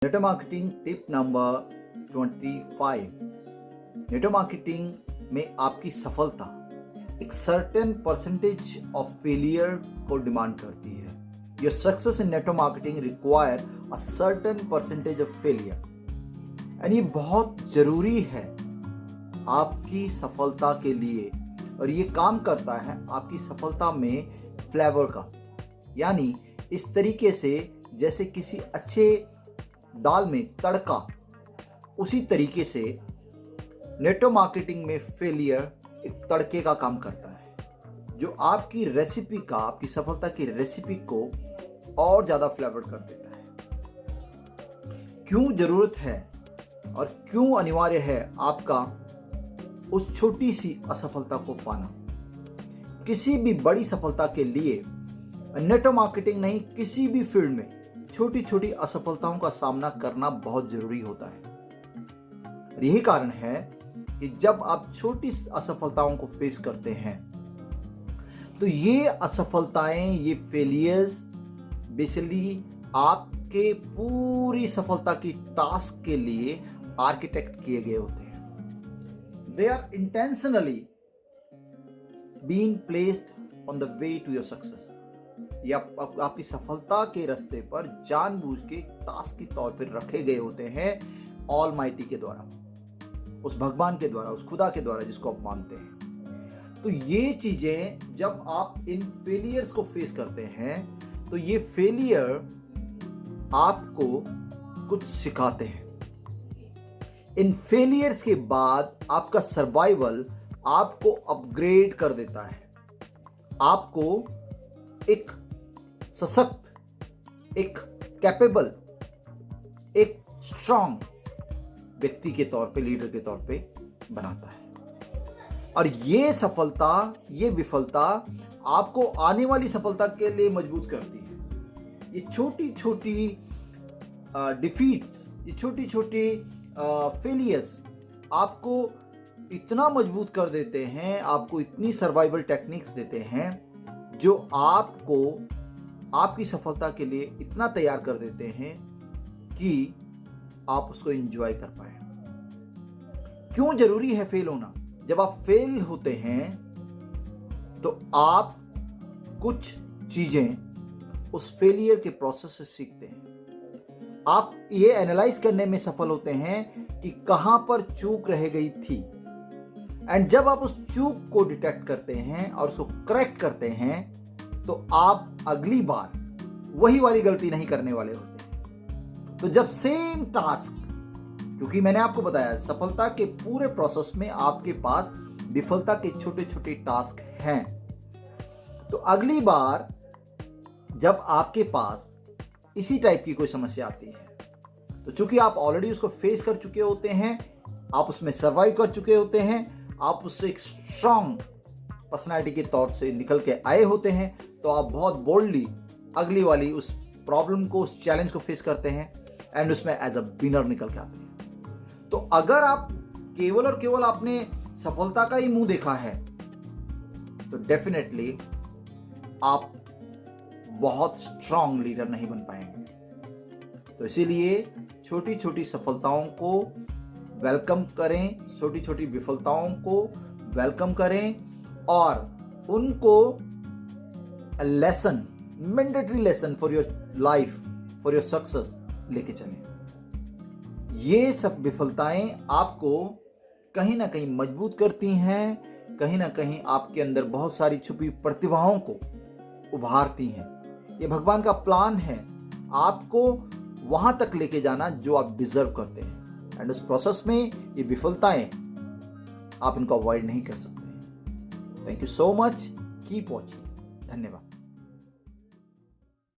Network marketing tip number 25। Network marketing में आपकी सफलता एक सर्टेन परसेंटेज ऑफ फेलियर को डिमांड करती है। Your success in network marketing require a certain percentage of failure. And ये बहुत जरूरी है आपकी सफलता के लिए, और ये काम करता है आपकी सफलता में फ्लेवर का, यानी इस तरीके से जैसे किसी अच्छे दाल में तड़का, उसी तरीके से नेटवर्क मार्केटिंग में फेलियर एक तड़के का काम करता है, जो आपकी रेसिपी का, आपकी सफलता की रेसिपी को और ज़्यादा फ्लेवर कर देता है। क्यों ज़रूरत है और क्यों अनिवार्य है आपका उस छोटी सी असफलता को पाना? किसी भी बड़ी सफलता के लिए नेटवर्क मार्केटिंग नहीं, किसी भी फील्ड में छोटी छोटी असफलताओं का सामना करना बहुत जरूरी होता है। यही कारण है कि जब आप छोटी असफलताओं को फेस करते हैं तो ये असफलताएं, ये फेलियर्स बेसिकली आपके पूरी सफलता की टास्क के लिए आर्किटेक्ट किए गए होते हैं। They are intentionally being placed on the way to your success. ये आपकी सफलता के रास्ते पर जानबूझ के टास्क के तौर पर रखे गए होते हैं ऑलमाइटी के द्वारा, उस भगवान के द्वारा, उस खुदा के द्वारा जिसको आप मानते हैं। तो ये चीजें जब आप इन फेलियर्स को फेस करते हैं तो ये फेलियर आपको कुछ सिखाते हैं। इन फेलियर्स के बाद आपका सर्वाइवल आपको अपग्रेड कर देता है, आपको एक सशक्त, एक कैपेबल, एक स्ट्रांग व्यक्ति के तौर पे, लीडर के तौर पे बनाता है। और ये सफलता, ये विफलता आपको आने वाली सफलता के लिए मजबूत करती है। ये छोटी छोटी डिफीट्स, ये छोटी छोटी फेलियर्स आपको इतना मजबूत कर देते हैं, आपको इतनी सर्वाइवल टेक्निक्स देते हैं जो आपको आपकी सफलता के लिए इतना तैयार कर देते हैं कि आप उसको एंजॉय कर पाए। क्यों जरूरी है फेल होना? जब आप फेल होते हैं तो आप कुछ चीजें उस फेलियर के प्रोसेस से सीखते हैं। आप ये एनालाइज करने में सफल होते हैं कि कहां पर चूक रह गई थी। एंड जब आप उस चूक को डिटेक्ट करते हैं और उसको करेक्ट करते हैं तो आप अगली बार वही वाली गलती नहीं करने वाले होते। तो जब सेम टास्क, क्योंकि मैंने आपको बताया सफलता के पूरे प्रोसेस में आपके पास विफलता के छोटे छोटे टास्क हैं, तो अगली बार जब आपके पास इसी टाइप की कोई समस्या आती है तो चूंकि आप ऑलरेडी उसको फेस कर चुके होते हैं, आप उसमें सर्वाइव कर चुके होते हैं, आप उससे एक स्ट्रांग पर्सनालिटी के तौर से निकल के आए होते हैं, तो आप बहुत बोल्डली अगली वाली उस प्रॉब्लम को, उस चैलेंज को फेस करते हैं एंड उसमें एज अ विनर निकल के आते हैं। तो अगर आप केवल और केवल आपने सफलता का ही मुंह देखा है तो डेफिनेटली आप बहुत स्ट्रांग लीडर नहीं बन पाएंगे। तो इसीलिए छोटी छोटी सफलताओं को वेलकम करें, छोटी छोटी विफलताओं को वेलकम करें और उनको lesson, mandatory lesson for your life, for your success लेके चलें। ये सब विफलताएं आपको कहीं ना कहीं मजबूत करती हैं, कहीं ना कहीं आपके अंदर बहुत सारी छुपी प्रतिभाओं को उभारती हैं। ये भगवान का प्लान है आपको वहां तक लेके जाना जो आप डिजर्व करते हैं। एंड उस प्रोसेस में ये विफलताएं आप इनको अवॉइड नहीं कर सकते। Thank you so much, keep watching. धन्यवाद।